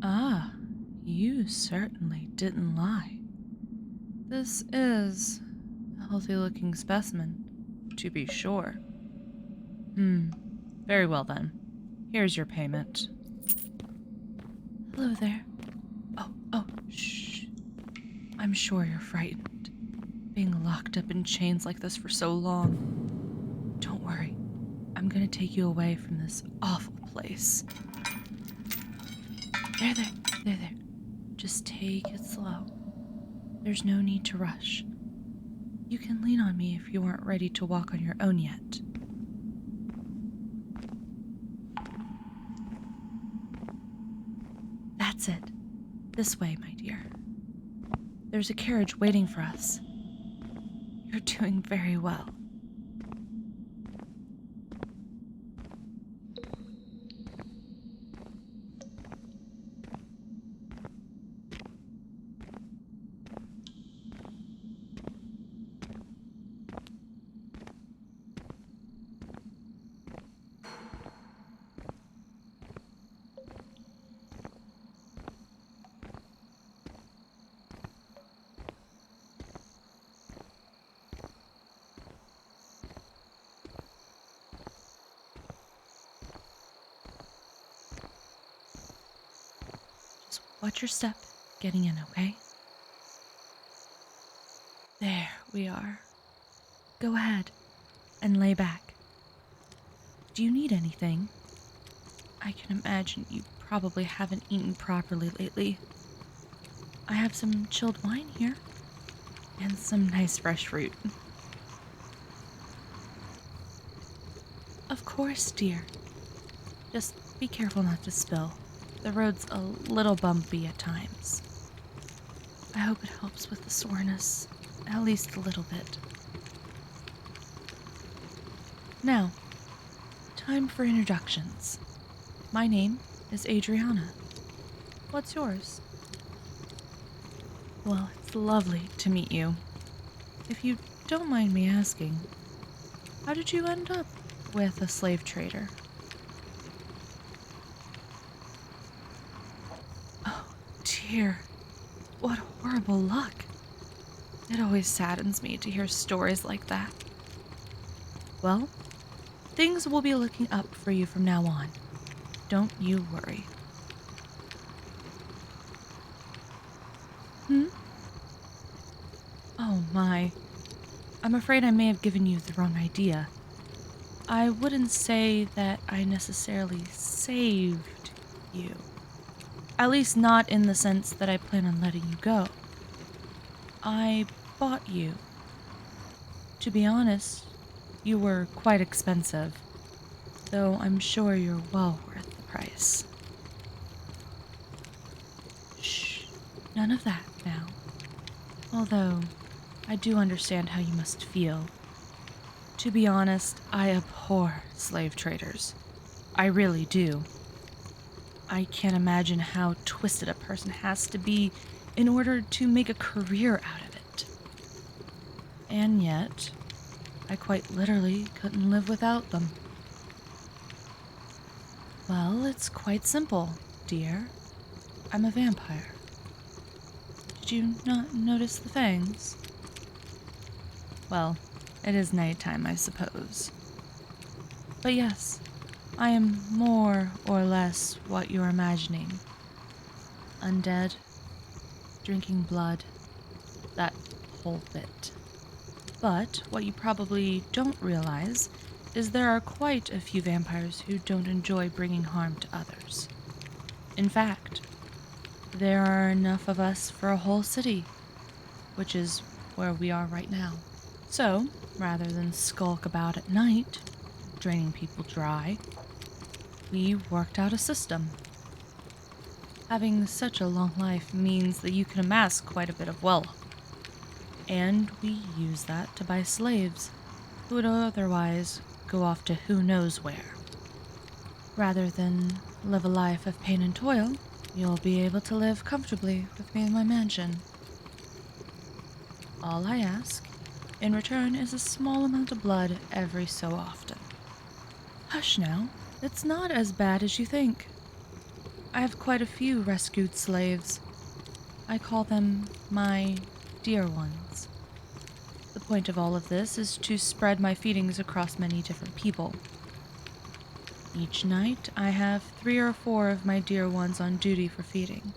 Ah, you certainly didn't lie. This is a healthy-looking specimen, to be sure. Very well then. Here's your payment. Hello there. Oh, shh. I'm sure you're frightened, being locked up in chains like this for so long. Don't worry. I'm gonna take you away from this awful place. There. Just take it slow. There's no need to rush. You can lean on me if you aren't ready to walk on your own yet. That's it. This way, my dear. There's a carriage waiting for us. You're doing very well. Watch your step getting in, okay? There we are. Go ahead and lay back. Do you need anything? I can imagine you probably haven't eaten properly lately. I have some chilled wine here and some nice fresh fruit. Of course, dear. Just be careful not to spill. The road's a little bumpy at times. I hope it helps with the soreness, at least a little bit. Now, time for introductions. My name is Adriana. What's yours? Well, it's lovely to meet you. If you don't mind me asking, how did you end up with a slave trader? Dear, what horrible luck. It always saddens me to hear stories like that. Well, things will be looking up for you from now on. Don't you worry. Oh my. I'm afraid I may have given you the wrong idea. I wouldn't say that I necessarily saved you. At least not in the sense that I plan on letting you go. I bought you. To be honest, you were quite expensive, though I'm sure you're well worth the price. Shh, none of that now. Although, I do understand how you must feel. To be honest, I abhor slave traders. I really do. I can't imagine how twisted a person has to be in order to make a career out of it. And yet, I quite literally couldn't live without them. Well, it's quite simple, dear. I'm a vampire. Did you not notice the fangs? Well, it is nighttime, I suppose. But yes, I am more or less what you're imagining. Undead, drinking blood, that whole bit. But what you probably don't realize is there are quite a few vampires who don't enjoy bringing harm to others. In fact, there are enough of us for a whole city, which is where we are right now. So, rather than skulk about at night, draining people dry, we worked out a system. Having such a long life means that you can amass quite a bit of wealth. And we use that to buy slaves who would otherwise go off to who knows where. Rather than live a life of pain and toil, you'll be able to live comfortably with me in my mansion. All I ask in return is a small amount of blood every so often. Hush now, it's not as bad as you think. I have quite a few rescued slaves. I call them my dear ones. The point of all of this is to spread my feedings across many different people. Each night, I have 3 or 4 of my dear ones on duty for feeding.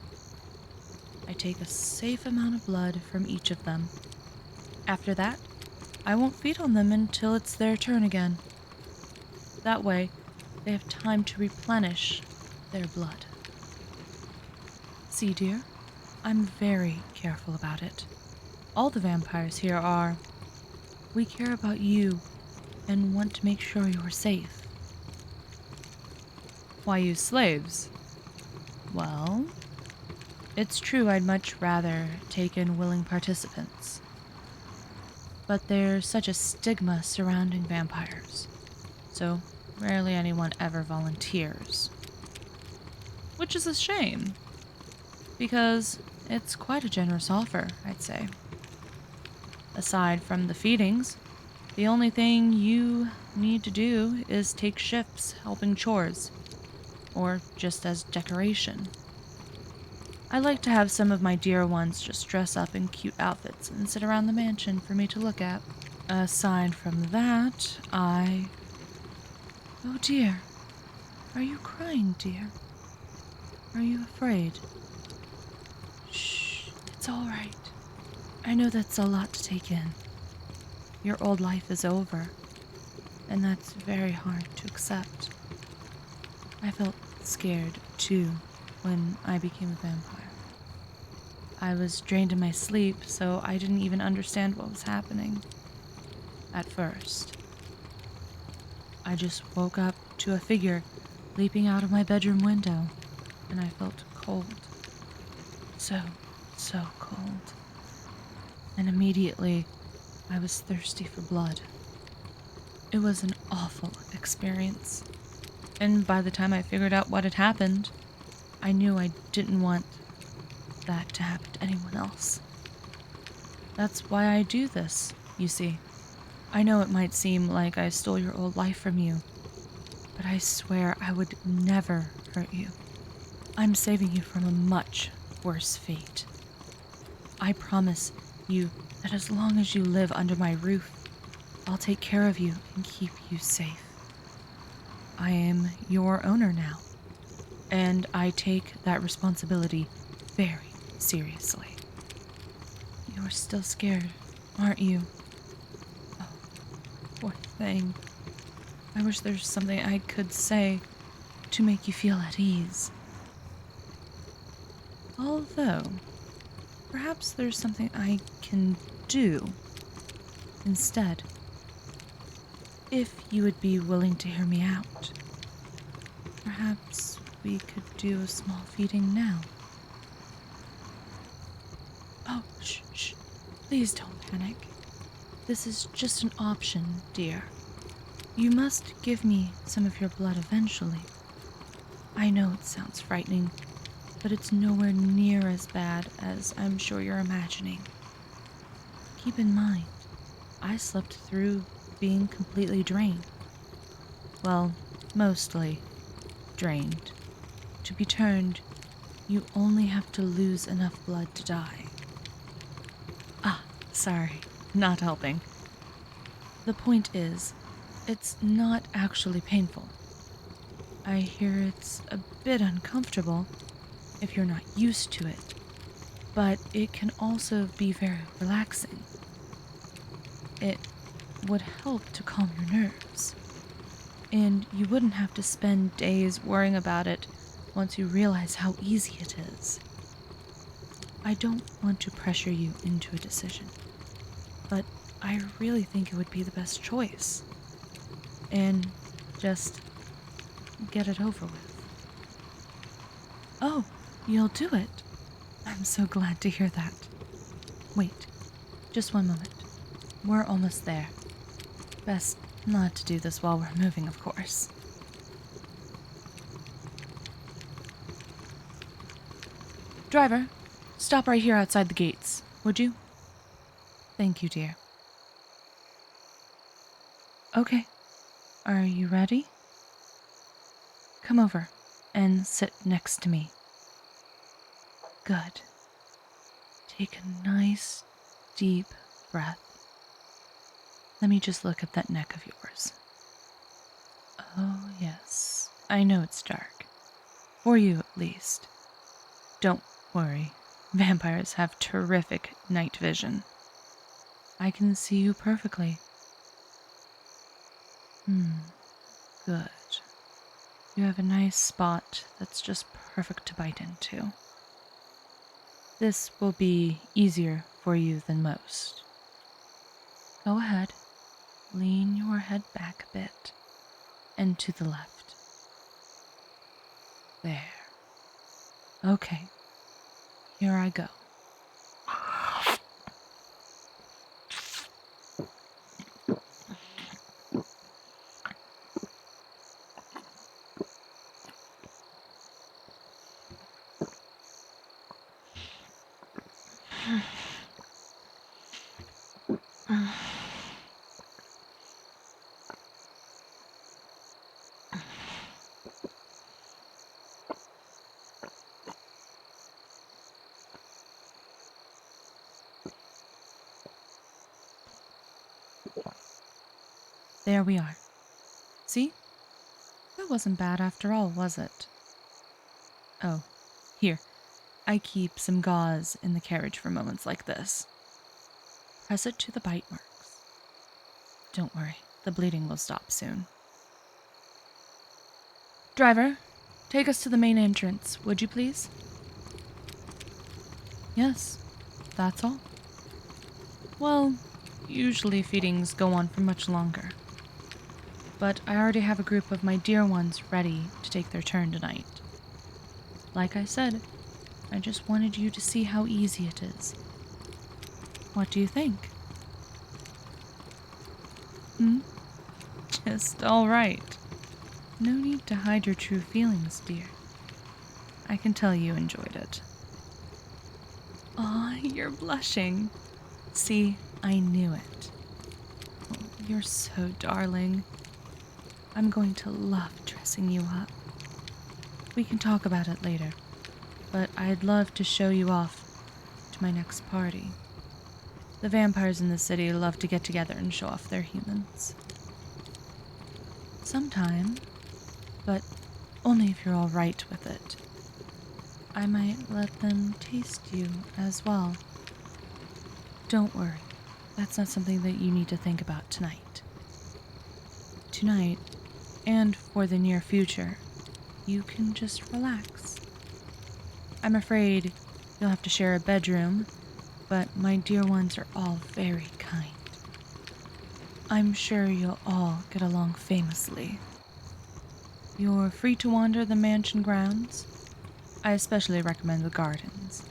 I take a safe amount of blood from each of them. After that, I won't feed on them until it's their turn again. That way, they have time to replenish their blood. See, dear, I'm very careful about it. All the vampires here are. We care about you and want to make sure you're safe. Why use slaves? Well, it's true I'd much rather take in willing participants. But there's such a stigma surrounding vampires, so rarely anyone ever volunteers. Which is a shame, because it's quite a generous offer, I'd say. Aside from the feedings, the only thing you need to do is take shifts helping chores, or just as decoration. I like to have some of my dear ones just dress up in cute outfits and sit around the mansion for me to look at. Aside from that, Oh dear, are you crying, dear? Are you afraid? Shh, it's all right. I know that's a lot to take in. Your old life is over, and that's very hard to accept. I felt scared, too, when I became a vampire. I was drained in my sleep, so I didn't even understand what was happening. At first. I just woke up to a figure leaping out of my bedroom window, and I felt cold. So cold. And immediately, I was thirsty for blood. It was an awful experience. And by the time I figured out what had happened, I knew I didn't want that to happen to anyone else. That's why I do this, you see. I know it might seem like I stole your old life from you, but I swear I would never hurt you. I'm saving you from a much worse fate. I promise you that as long as you live under my roof, I'll take care of you and keep you safe. I am your owner now, and I take that responsibility very seriously. You're still scared, aren't you? Oh, poor thing. I wish there's something I could say to make you feel at ease. Although, perhaps there's something I can do instead. If you would be willing to hear me out, perhaps we could do a small feeding now. Oh, shh. Please don't panic. This is just an option, dear. You must give me some of your blood eventually. I know it sounds frightening, but it's nowhere near as bad as I'm sure you're imagining. Keep in mind, I slept through being completely drained. Well, mostly drained. To be turned, you only have to lose enough blood to die. Ah, sorry, not helping. The point is, it's not actually painful. I hear it's a bit uncomfortable if you're not used to it, but it can also be very relaxing. It would help to calm your nerves, and you wouldn't have to spend days worrying about it once you realize how easy it is. I don't want to pressure you into a decision, but I really think it would be the best choice. And just get it over with. Oh, you'll do it. I'm so glad to hear that. Wait, just one moment. We're almost there. Best not to do this while we're moving, of course. Driver, stop right here outside the gates, would you? Thank you, dear. Okay, are you ready? Come over and sit next to me. Good. Take a nice, deep breath. Let me just look at that neck of yours. Oh, yes. I know it's dark. For you, at least. Don't worry. Vampires have terrific night vision. I can see you perfectly. Good. You have a nice spot that's just perfect to bite into. This will be easier for you than most. Go ahead. Lean your head back a bit. And to the left. There. Okay. Here I go. There we are. See? That wasn't bad after all, was it? Oh, here. I keep some gauze in the carriage for moments like this. Press it to the bite marks. Don't worry, the bleeding will stop soon. Driver, take us to the main entrance, would you please? Yes, that's all. Well, usually feedings go on for much longer. But I already have a group of my dear ones ready to take their turn tonight. Like I said, I just wanted you to see how easy it is. What do you think? Just all right. No need to hide your true feelings, dear. I can tell you enjoyed it. Aw, you're blushing. See, I knew it. Oh, you're so darling. I'm going to love dressing you up. We can talk about it later, but I'd love to show you off to my next party. The vampires in the city love to get together and show off their humans. Sometime, but only if you're all right with it. I might let them taste you as well. Don't worry, that's not something that you need to think about tonight. Tonight, and for the near future, you can just relax. I'm afraid you'll have to share a bedroom, but my dear ones are all very kind. I'm sure you'll all get along famously. You're free to wander the mansion grounds. I especially recommend the gardens.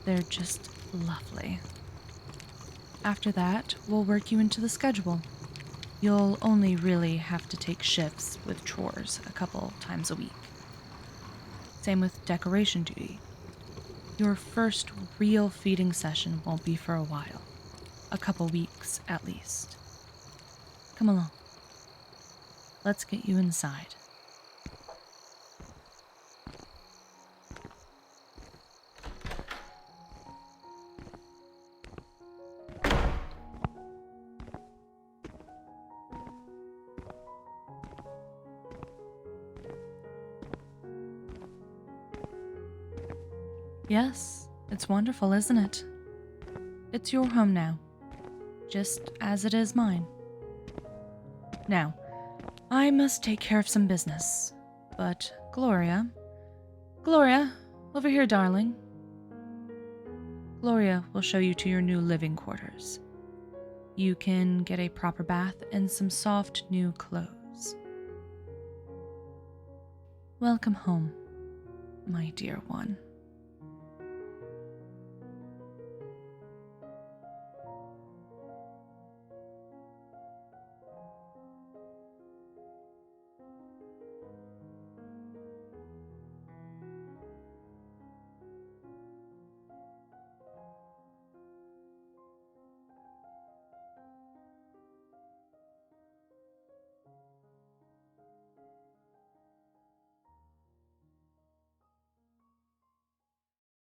They're just lovely. After that, we'll work you into the schedule. You'll only really have to take shifts with chores a couple times a week. Same with decoration duty. Your first real feeding session won't be for a while. A couple weeks, at least. Come along. Let's get you inside. Yes, it's wonderful, isn't it? It's your home now, just as it is mine. Now, I must take care of some business, but Gloria, over here, darling. Gloria will show you to your new living quarters. You can get a proper bath and some soft new clothes. Welcome home, my dear one.